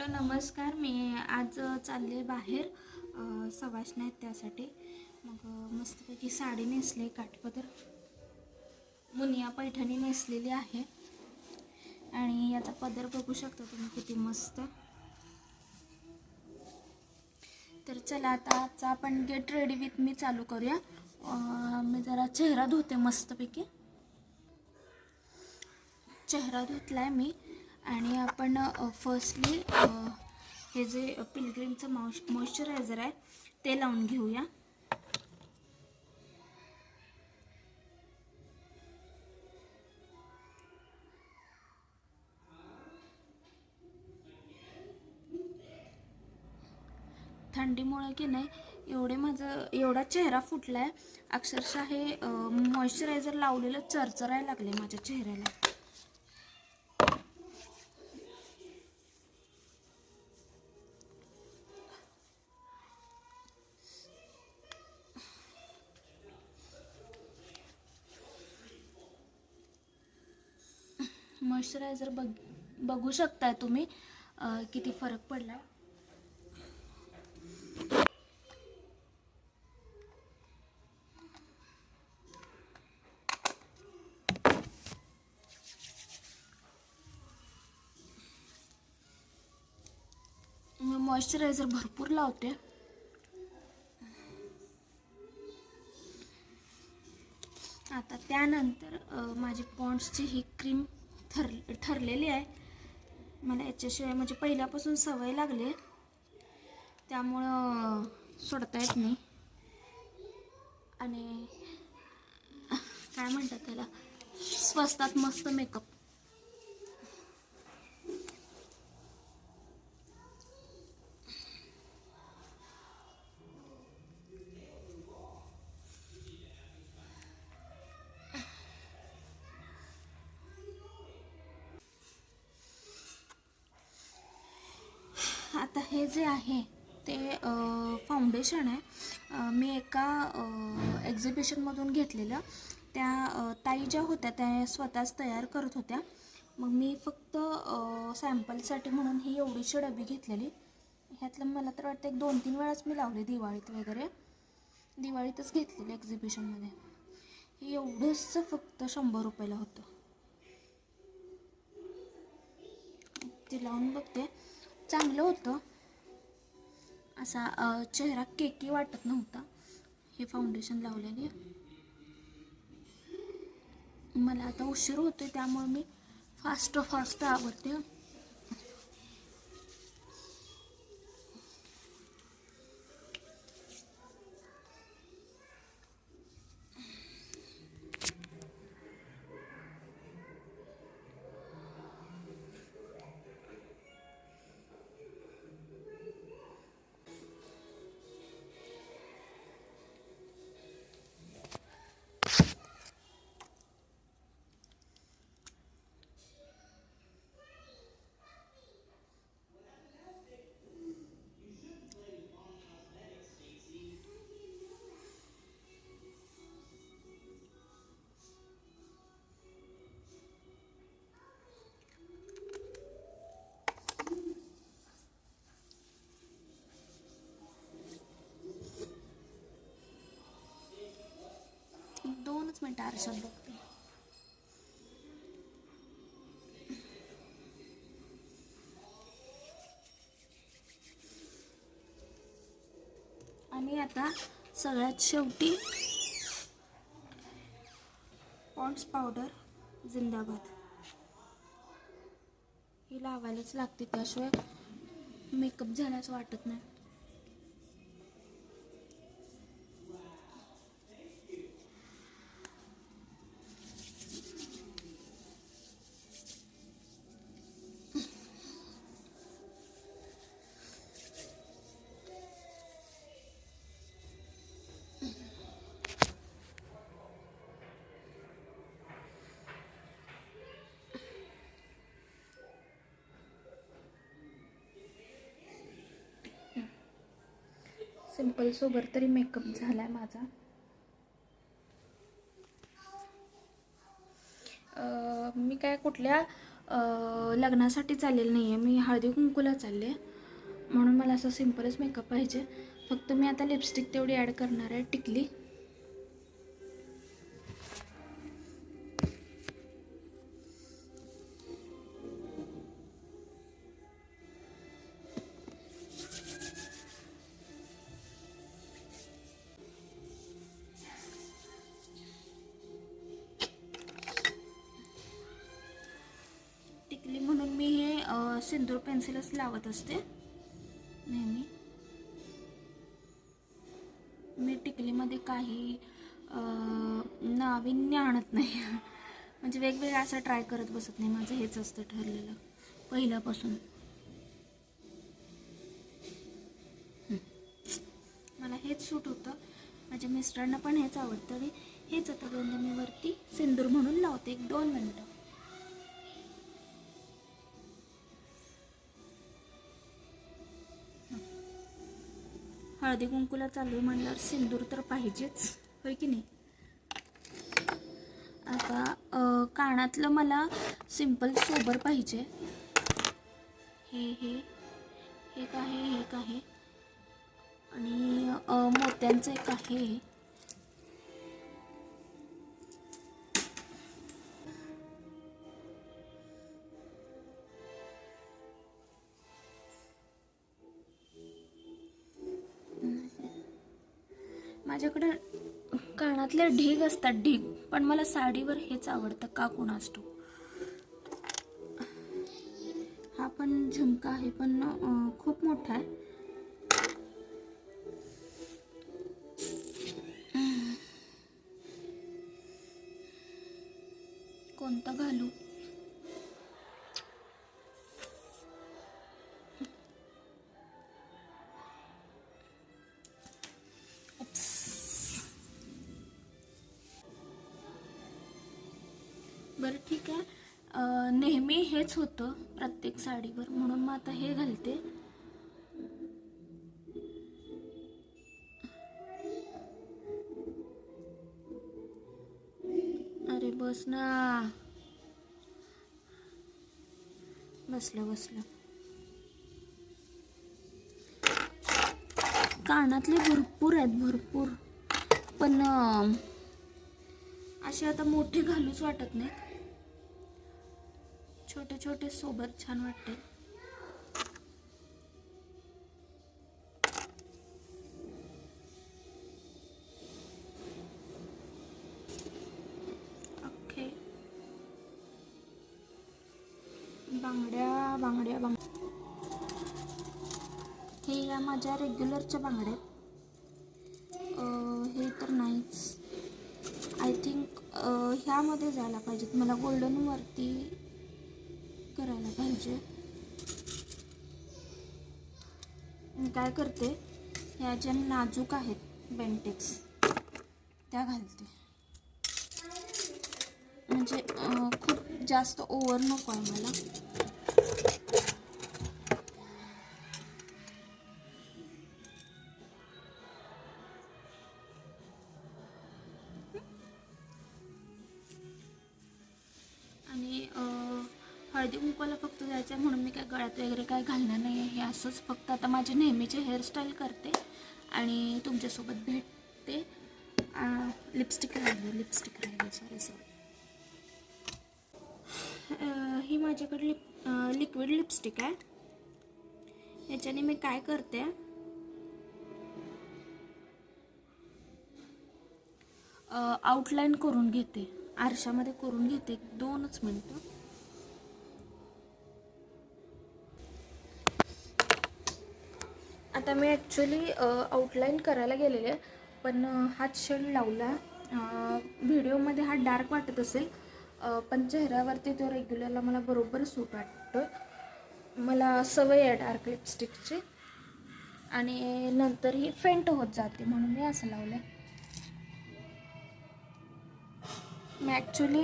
नमस्कार. मी आज चालले बाहेर सवाष्ण आहेत त्यासाठी. मग मस्तपैकी साडी नेसले, काठपदर मुनिया पैठणी नेसलेली आहे आणि याचा पदर बघू शकता तुम्ही किती मस्त. तर चला आता आजचा आपण गेट रेडी विथ मी चालू करूया. मी जरा चेहरा धुते मस्तपैकी. चेहरा धुतलाय मी आणि आपण फर्स्टली हे जे पिलग्रीमचं मॉइश्चरायझर आहे ते लावून घेऊया. थंडीमुळे की नाही एवढा चेहरा फुटला आहे. अक्षरशः हे मॉइश्चरायझर लावलेलं चरचरायला लागले माझ्या चेहऱ्याला. मॉइश्चरायझर बघू शकताय तुम्ही किती फरक पडला. मी मॉइश्चरायझर भरपूर लावते. आता त्यानंतर माझी पॉन्ड्सची ही क्रीम ठरलेली आहे. मला याच्याशिवाय म्हणजे पहिल्यापासून सवय लागली त्यामुळं सोडता येत नाही. आणि काय म्हणतात त्याला, स्वस्तात मस्त मेकअप. आता हे जे आहे ते फाउंडेशन आहे. मी एका एक्झिबिशनमधून घेतलेलं. त्या ताई ज्या होत्या त्या स्वतःच तयार करत होत्या. मग मी फक्त सॅम्पलसाठी म्हणून ही एवढीशी डबी घेतलेली. ह्यातलं मला तर वाटतं 1-2-3 वेळाच मी लावले दिवाळीत वगैरे. दिवाळीतच घेतलेलं एक्झिबिशनमध्ये. हे एवढंच फक्त 100 रुपयाला होतं. ते लावून बघते, चांगलं होतं. असा चेहरा केकी वाटत नव्हता हे फाउंडेशन लावल्याने. मला आता उशीर होतोय त्यामुळे मी फास्ट आवरते. दोनच मिनटं आरशात बघते. आणि आता सगळ्यात शेवटी पॉन्ड्स पावडर जिंदाबाद ही लावायलाच लागते, त्याशिवाय मेकअप झाल्याचं वाटत नाही. सिंपल सोबर तरी मेकअप झालाय माझा. मी काय कुठल्या लग्नासाठी चाललेलं नाही आहे, मी हळदी कुंकूला चालले, म्हणून मला असं सिम्पलच मेकअप पाहिजे. फक्त मी आता लिपस्टिक तेवढी ॲड करणार आहे, टिकली. टिकली म्हणून मी हे सिंदूर पेन्सिलच लावत असते नेहमी. मी टिकलीमध्ये काही नाविन्य आणत नाही. म्हणजे वेगवेगळं असं ट्राय करत बसत नाही, माझं हेच असतं ठरलेलं पहिल्यापासून. मला हेच सूट होतं, माझ्या मिस्टरांना पण हेच आवडतं आणि हेच आतापर्यंत मी वरती सिंदूर म्हणून लावते 1-2 मिनटं. हळदी कुंकूला चालू आहे म्हणल्यावर सिंदूर तर पाहिजेच, होय की नाही. आता कानातलं मला सिंपल सोबर पाहिजे. हे एक आहे आणि मोत्यांचं एक आहे. माझ्याकडे कानातले ढीग असतात, ढीग, पण मला साडीवर हेच आवडतं का कुणास ठाऊक. हा पण झुमका आहे, पण खूप मोठा आहे. कोणता घालू? बरं ठीक आहे. नेहमी हेच होतं प्रत्येक साडीवर, म्हणून मग आता हे घालते. अरे बस ना. बसलं. कानातले भरपूर आहेत, भरपूर, पण असे आता मोठे घालूच वाटत नाहीत. छोटे छोटे सोबत छान वाटते. ओके. बांगड्या हे या माझ्या रेग्युलरच्या बांगड्या. हे तर नाहीच. आय थिंक ह्यामध्ये जायला पाहिजेत. मला गोल्डन वरती करायला पाहिजे. मी काय करते, ह्या ज्या नाजूक आहेत बेंटेक्स त्या घालते. म्हणजे खूप जास्त ओव्हर नको आहे मला. आणि हळदी कुंकवाला फक्त जायचं आहे म्हणून मी काय गळ्यात वगैरे काय घालणार नाही आहे. हे असंच फक्त आता माझे नेहमीचे हेअरस्टाईल करते आणि तुमच्यासोबत भेटते. लिपस्टिक राहिली सॉरी. ही माझ्याकडे लिक्विड लिपस्टिक आहे. याच्याने मी काय करते, आउटलाईन करून घेते, आरशामध्ये करून घेते 2च मिनटं. आता मी ॲक्च्युली आउटलाईन करायला गेलेले, पण हाच शेड लावला. व्हिडिओमध्ये हा डार्क वाटत असेल, पण चेहऱ्यावरती तो रेग्युलरला मला बरोबर सूट वाटतो. मला सवय आहे डार्क लिपस्टिकची आणि नंतर ही फेंट होत जाते, म्हणून मी असं लावलं. मी ॲक्च्युली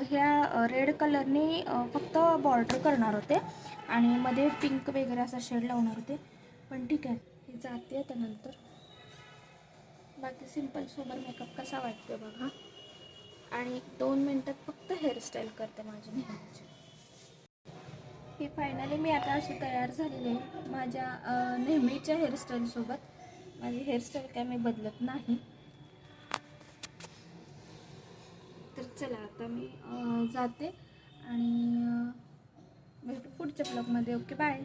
ह्या रेड कलरने फक्त बॉर्डर करणार होते आणि मध्ये पिंक वगैरे असा शेड लावणार होते, पण ठीक आहे, हे जाते आता नंतर. बाकी सिंपल सोबर मेकअप कसा वाटतो बघा. आणि 2 मिनटात फक्त हेअरस्टाईल करते माझी नेहमीची. की फायनली मी आता अशी तयार झालेली आहे माझ्या नेहमीच्या हेअरस्टाईलसोबत. माझी हेअरस्टाईल काय मी बदलत नाही. तर चला आता मी जाते आणि भेटू पुढच्या ब्लॉगमध्ये. Okay, bye.